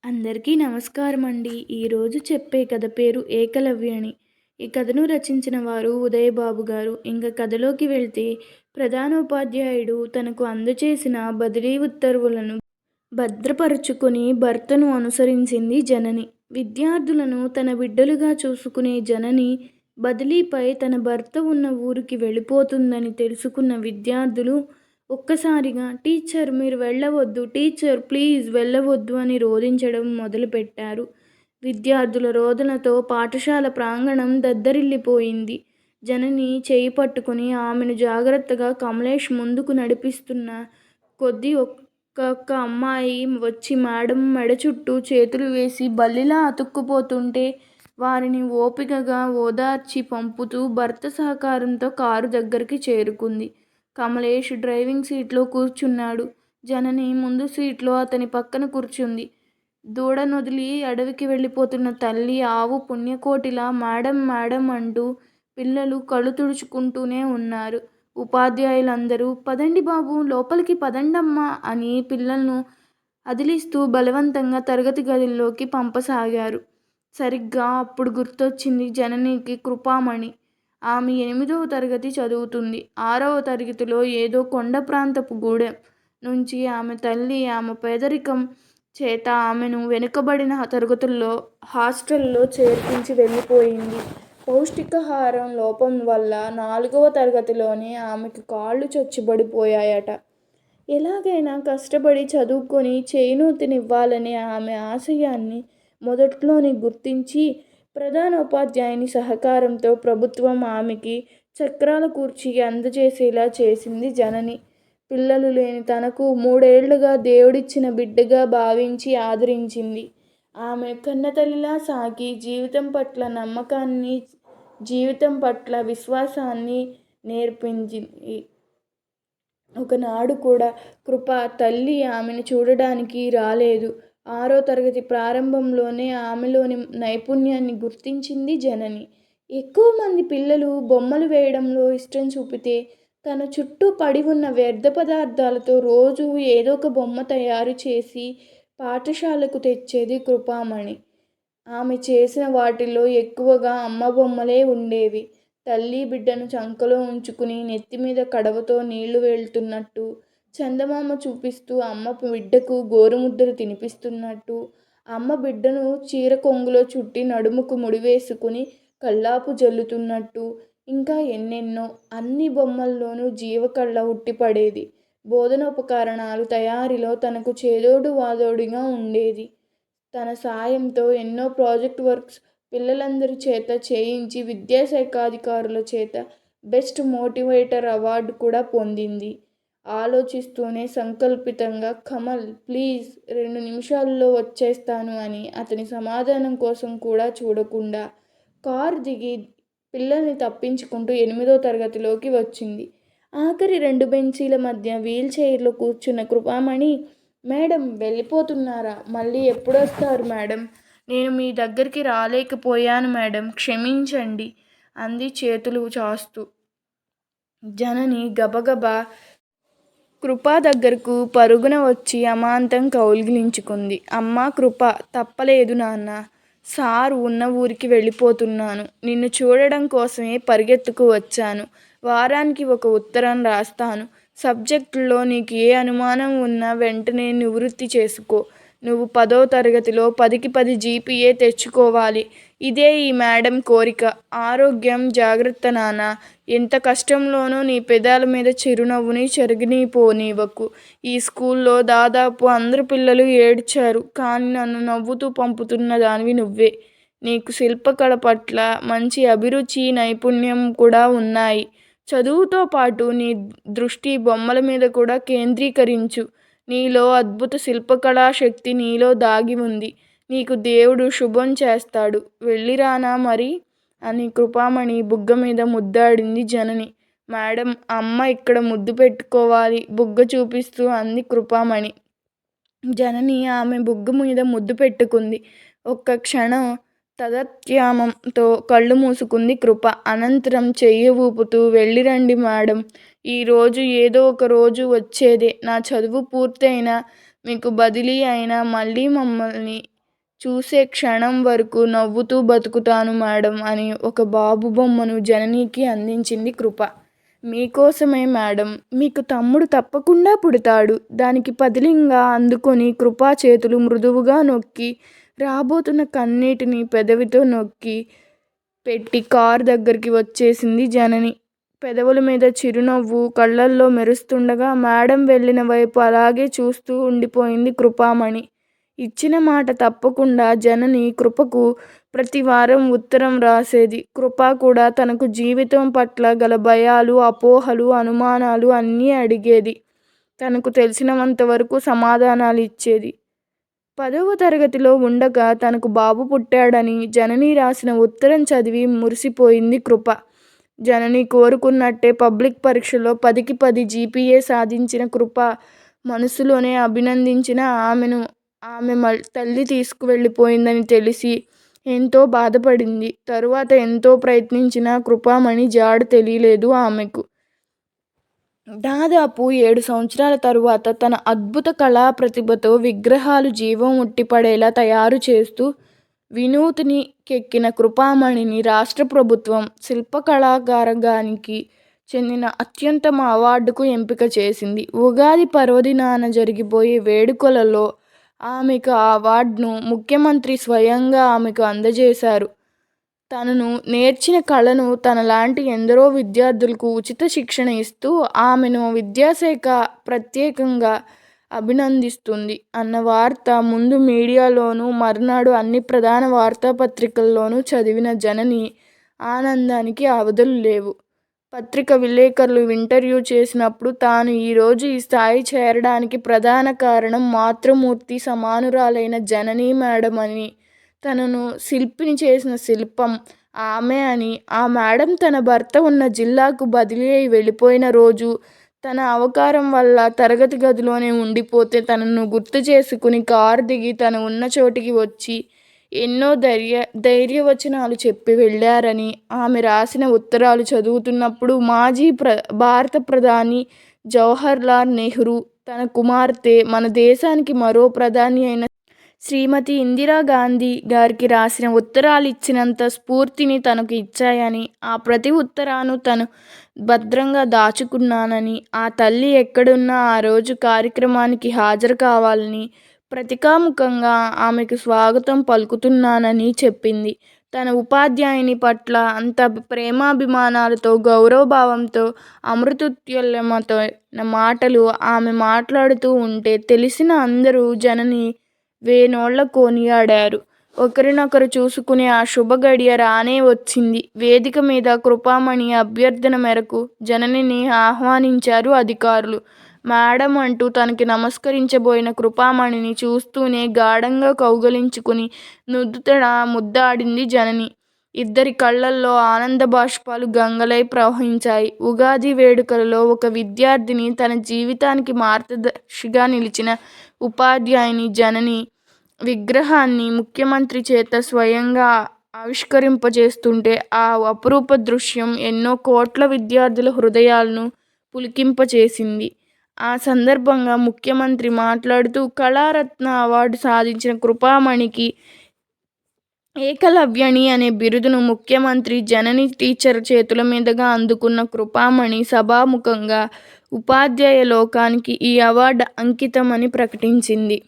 అందరికీ నమస్కారం అండి. ఈరోజు చెప్పే కథ పేరు 'ఏకలవ్య' ఈ కథను రచించిన వారు ఉదయబాబు గారు. ఇంక కథలోకి వెళ్తే ప్రధానోపాధ్యాయుడు తనకు అందచేసిన బదిలీ ఉత్తర్వులను భద్రపరుచుకొని భర్తను అనుసరించింది జనని. విద్యార్థులను తన బిడ్డలుగా చూసుకునే జనని బదిలీపై తన భర్త ఉన్న ఊరికి వెళ్ళిపోతుందని తెలుసుకున్న విద్యార్థులు ఒక్కసారిగా టీచర్ మీరు వెళ్ళవద్దు, టీచర్ ప్లీజ్ వెళ్ళవద్దు అని రోదించడం మొదలుపెట్టారు. విద్యార్థుల రోదనతో పాఠశాల ప్రాంగణం దద్దరిల్లిపోయింది. జనని చేయి పట్టుకుని ఆమెను జాగ్రత్తగా కమలేష్ ముందుకు నడిపిస్తున్న కొద్దీ ఒక్కొక్క అమ్మాయి వచ్చి మేడం మెడ చుట్టూ చేతులు వేసి బల్లిలా అతుక్కుపోతుంటే వారిని ఓపికగా ఓదార్చి పంపుతూ భర్త సహకారంతో కారు దగ్గరికి చేరుకుంది. కమలేష్ డ్రైవింగ్ సీట్లో కూర్చున్నాడు. జనని ముందు సీట్లో అతని పక్కన కూర్చుంది. దూడనొదిలి అడవికి వెళ్ళిపోతున్న తల్లి ఆవు పుణ్యకోటిలా మేడం మేడం అంటూ పిల్లలు కళ్ళు తుడుచుకుంటూనే ఉన్నారు. ఉపాధ్యాయులందరూ పదండి బాబు, లోపలికి పదండమ్మా అని పిల్లలను అదిలిస్తూ బలవంతంగా తరగతి గదిలోకి పంపసాగారు. సరిగ్గా అప్పుడు గుర్తొచ్చింది జననికి కృపామణి. ఆమె 8వ తరగతి చదువుతుంది. 6వ తరగతిలో ఏదో కొండ ప్రాంతపు గూడెం నుంచి ఆమె తల్లి ఆమె పేదరికం చేత ఆమెను వెనుకబడిన తరగతుల్లో హాస్టల్లో చేర్పించి వెళ్ళిపోయింది. పౌష్టికాహారం లోపం వల్ల 4వ తరగతిలోనే ఆమెకు కాళ్ళు చచ్చుబడిపోయాయట. ఎలాగైనా కష్టపడి చదువుకొని చేయూతనివ్వాలనే ఆమె ఆశయాన్ని మొదట్లోనే గుర్తించి ప్రధానోపాధ్యాయుని సహకారంతో ప్రభుత్వం ఆమెకి చక్రాల కుర్చీ అందజేసేలా చేసింది జనని. పిల్లలు లేని తనకు 3 ఏళ్లుగా దేవుడిచ్చిన బిడ్డగా భావించి ఆదరించింది. ఆమె కన్నతల్లిలా సాకి జీవితం పట్ల నమ్మకాన్ని, జీవితం పట్ల విశ్వాసాన్ని నేర్పించింది. ఒకనాడు కూడా కృప తల్లి ఆమెను చూడడానికి రాలేదు. 6వ తరగతి ప్రారంభంలోనే ఆమెలోని నైపుణ్యాన్ని గుర్తించింది జనని. ఎక్కువ మంది పిల్లలు బొమ్మలు వేయడంలో ఇష్టం చూపితే తన చుట్టూ పడి ఉన్న వ్యర్థ పదార్థాలతో రోజూ ఏదో ఒక బొమ్మ తయారు చేసి పాఠశాలకు తెచ్చేది కృపామణి. ఆమె చేసిన వాటిల్లో ఎక్కువగా అమ్మ బొమ్మలే ఉండేవి. తల్లి బిడ్డను చంకలో ఉంచుకుని నెత్తిమీద కడవతో నీళ్లు వెళ్తున్నట్టు, చందమామ చూపిస్తూ అమ్మ బిడ్డకు గోరుముద్దలు తినిపిస్తున్నట్టు, అమ్మ బిడ్డను చీర కొంగులో చుట్టి నడుముకు ముడివేసుకుని కల్లాపు జల్లుతున్నట్టు, ఇంకా ఎన్నెన్నో. అన్ని బొమ్మల్లోనూ జీవకళ ఉట్టిపడేది. బోధనోపకరణాలు తయారీలో తనకు చేదోడు వాదోడుగా ఉండేది. తన సాయంతో ఎన్నో ప్రాజెక్ట్ వర్క్స్ పిల్లలందరి చేత చేయించి విద్యాశాఖాధికారుల చేత బెస్ట్ మోటివేటర్ అవార్డు కూడా పొందింది. ఆలోచిస్తూనే సంకల్పితంగా కమల్ ప్లీజ్ 2 నిమిషాల్లో వచ్చేస్తాను అని అతని సమాధానం కోసం కూడా చూడకుండా కారు దిగి పిల్లల్ని తప్పించుకుంటూ 8వ తరగతిలోకి వచ్చింది. ఆఖరి 2 బెంచీల మధ్య వీల్ చైర్లో కూర్చున్న కృపామణి మేడం వెళ్ళిపోతున్నారా? మళ్ళీ ఎప్పుడొస్తారు మేడం? నేను మీ దగ్గరికి రాలేకపోయాను మేడం, క్షమించండి అంది చేతులు చాస్తూ. జనని గబగబా కృప దగ్గరకు పరుగున వచ్చి అమాంతం కౌగిలించుకుంది. అమ్మా కృప, తప్పలేదు నాన్న. సారు ఉన్న ఊరికి వెళ్ళిపోతున్నాను. నిన్ను చూడడం కోసమే పరిగెత్తుకు వచ్చాను. వారానికి 1 ఉత్తరం రాస్తాను. సబ్జెక్టుల్లో నీకు ఏ అనుమానం ఉన్నా వెంటనే నివృత్తి చేసుకో. నువ్వు 10వ తరగతిలో 10కి 10 జీపీఏ తెచ్చుకోవాలి. ఇదే ఈ మేడం కోరిక. ఆరోగ్యం జాగ్రత్త నాన్నా. ఎంత కష్టంలోనూ నీ పెదాల మీద చిరునవ్వుని చెరగనిపోనివ్వకు. ఈ స్కూల్లో దాదాపు అందరు పిల్లలు ఏడ్చారు. కానీ నన్ను నవ్వుతూ పంపుతున్న దానివి నువ్వే. నీకు శిల్పకళ పట్ల మంచి అభిరుచి, నైపుణ్యం కూడా ఉన్నాయి. చదువుతో పాటు నీ దృష్టి బొమ్మల మీద కూడా కేంద్రీకరించు. నీలో అద్భుత శిల్పకళా శక్తి నీలో దాగి ఉంది. నీకు దేవుడు శుభం చేస్తాడు. వెళ్ళిరానా మరి అని కృపామణి బుగ్గ మీద ముద్దాడింది జనని. మేడం, అమ్మ ఇక్కడ ముద్దు పెట్టుకోవాలి బుగ్గ చూపిస్తూ అంది కృపామణి. జనని ఆమె బుగ్గ మీద ముద్దు పెట్టుకుంది. ఒక్క క్షణం తదత్యామంతో కళ్ళు మూసుకుంది కృప. అనంతరం చెయ్యి ఊపుతూ వెళ్ళిరండి మేడం. ఈరోజు ఏదో ఒక రోజు వచ్చేదే. నా చదువు పూర్తయినా మీకు బదిలీ అయినా మళ్ళీ మమ్మల్ని చూసే క్షణం వరకు నవ్వుతూ బతుకుతాను మేడం అని ఒక బాబు బొమ్మను జననికి అందించింది కృప. మీకోసమే మేడం, మీకు తమ్ముడు తప్పకుండా పుడతాడు. దానికి పదిలంగా అందుకొని కృప చేతులు మృదువుగా నొక్కి రాబోతున్న కన్నీటిని పెదవితో నొక్కి పెట్టి కారు దగ్గరికి వచ్చేసింది జనని. పెదవుల మీద చిరునవ్వు కళ్ళల్లో మెరుస్తుండగా మేడం వెళ్ళిన వైపు అలాగే చూస్తూ ఉండిపోయింది కృపామణి. ఇచ్చిన మాట తప్పకుండా జనని కృపకు ప్రతి వారం ఉత్తరం రాసేది. కృప కూడా తనకు జీవితం పట్ల గల భయాలు, అపోహలు, అనుమానాలు అన్నీ అడిగేది. తనకు తెలిసినంతవరకు సమాధానాలు ఇచ్చేది. 10వ తరగతిలో ఉండగా తనకు బాబు పుట్టాడని జనని రాసిన ఉత్తరం చదివి మురిసిపోయింది కృప. జనని కోరుకున్నట్టే పబ్లిక్ పరీక్షలో 10కి 10 జీపీఏ సాధించిన కృప మనసులోనే అభినందించిన ఆమెను ఆమె తల్లి తీసుకువెళ్ళిపోయిందని తెలిసి ఎంతో బాధపడింది. తరువాత ఎంతో ప్రయత్నించినా కృపామణి జాడ తెలియలేదు ఆమెకు. దాదాపు 7 సంవత్సరాల తరువాత తన అద్భుత కళా ప్రతిభతో విగ్రహాలు జీవం ఉట్టిపడేలా తయారు చేస్తూ వినూత్నికెక్కిన కృపామణిని రాష్ట్ర ప్రభుత్వం శిల్పకళాకారగానికి చెందిన అత్యుత్తమ అవార్డుకు ఎంపిక చేసింది. ఉగాది పర్వదినాన జరిగిపోయే వేడుకలలో ఆమెకు ఆ అవార్డును ముఖ్యమంత్రి స్వయంగా ఆమెకు అందజేశారు. తనను నేర్చిన కళను తనలాంటి ఎందరో విద్యార్థులకు ఉచిత శిక్షణ ఇస్తూ ఆమెను విద్యాశాఖ ప్రత్యేకంగా అభినందిస్తుంది అన్న వార్త ముందు మీడియాలోనూ మర్నాడు అన్ని ప్రధాన వార్తాపత్రికల్లోనూ చదివిన జనని ఆనందానికి అవధులు లేవు. పత్రిక విలేకరులు ఇంటర్వ్యూ చేసినప్పుడు తాను ఈరోజు ఈ స్థాయి చేరడానికి ప్రధాన కారణం మాతృమూర్తి సమానురాలైన జనని మేడం అని, తనను శిల్పిని చేసిన శిల్పం ఆమె అని, ఆ మేడం తన భర్త ఉన్న జిల్లాకు బదిలీ అయి వెళ్ళిపోయిన రోజు తన అవకారం వల్ల తరగతి గదిలోనే ఉండిపోతే తనను గుర్తు చేసుకుని కారు దిగి తను ఉన్న చోటికి వచ్చి ఎన్నో ధైర్యవచనాలు చెప్పి వెళ్ళారని, ఆమె రాసిన ఉత్తరాలు చదువుతున్నప్పుడు మాజీ భారత ప్రధాని జవహర్లాల్ నెహ్రూ తన కుమార్తె, మన దేశానికి మరో ప్రధాని అయిన శ్రీమతి ఇందిరాగాంధీ గారికి రాసిన ఉత్తరాలు ఇచ్చినంత స్ఫూర్తిని తనకు ఇచ్చాయని, ఆ ప్రతి ఉత్తరాను తను భద్రంగా దాచుకున్నానని, ఆ తల్లి ఎక్కడున్నా ఆ రోజు కార్యక్రమానికి హాజరు కావాలని ప్రతికాముఖంగా ఆమెకు స్వాగతం పలుకుతున్నానని చెప్పింది. తన ఉపాధ్యాయుని పట్ల అంత ప్రేమాభిమానాలతో, గౌరవభావంతో, అమృతతుల్యమైన మాటలు ఆమె మాట్లాడుతూ ఉంటే తెలిసిన అందరూ జనని వేనోళ్ల కొనియాడారు. ఒకరినొకరు చూసుకునే ఆ శుభగడియ రానే వచ్చింది. వేదిక మీద కృపామణి అభ్యర్థన మేరకు జననిని ఆహ్వానించారు అధికారులు. మేడం అంటూ తనకి నమస్కరించబోయిన కృపామణిని చూస్తూనే గాఢంగా కౌగిలించుకుని నుదుటన ముద్దాడింది జనని. ఇద్దరి కళ్ళల్లో ఆనంద బాష్పాలు గంగలై ప్రవహించాయి. ఉగాది వేడుకలలో ఒక విద్యార్థిని, తన జీవితానికి మార్గదర్శిగా నిలిచిన ఉపాధ్యాయుని జనని విగ్రహాన్ని ముఖ్యమంత్రి చేత స్వయంగా ఆవిష్కరింపజేస్తుంటే ఆ అపురూప దృశ్యం ఎన్నో కోట్ల విద్యార్థుల హృదయాలను పులకింపచేసింది. ఆ సందర్భంగా ముఖ్యమంత్రి మాట్లాడుతూ కళారత్న అవార్డు సాధించిన కృపామణికి ఏకలవ్యని అనే బిరుదును ముఖ్యమంత్రి జనని టీచర్ చేతుల మీదుగా అందుకున్న కృపామణి సభాముఖంగా ఉపాధ్యాయ లోకానికి ఈ అవార్డు అంకితమని ప్రకటించింది.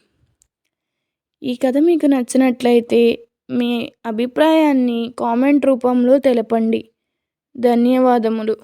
ఈ కథ మీకు నచ్చినట్లయితే మీ అభిప్రాయాన్ని కామెంట్ రూపంలో తెలపండి. ధన్యవాదములు.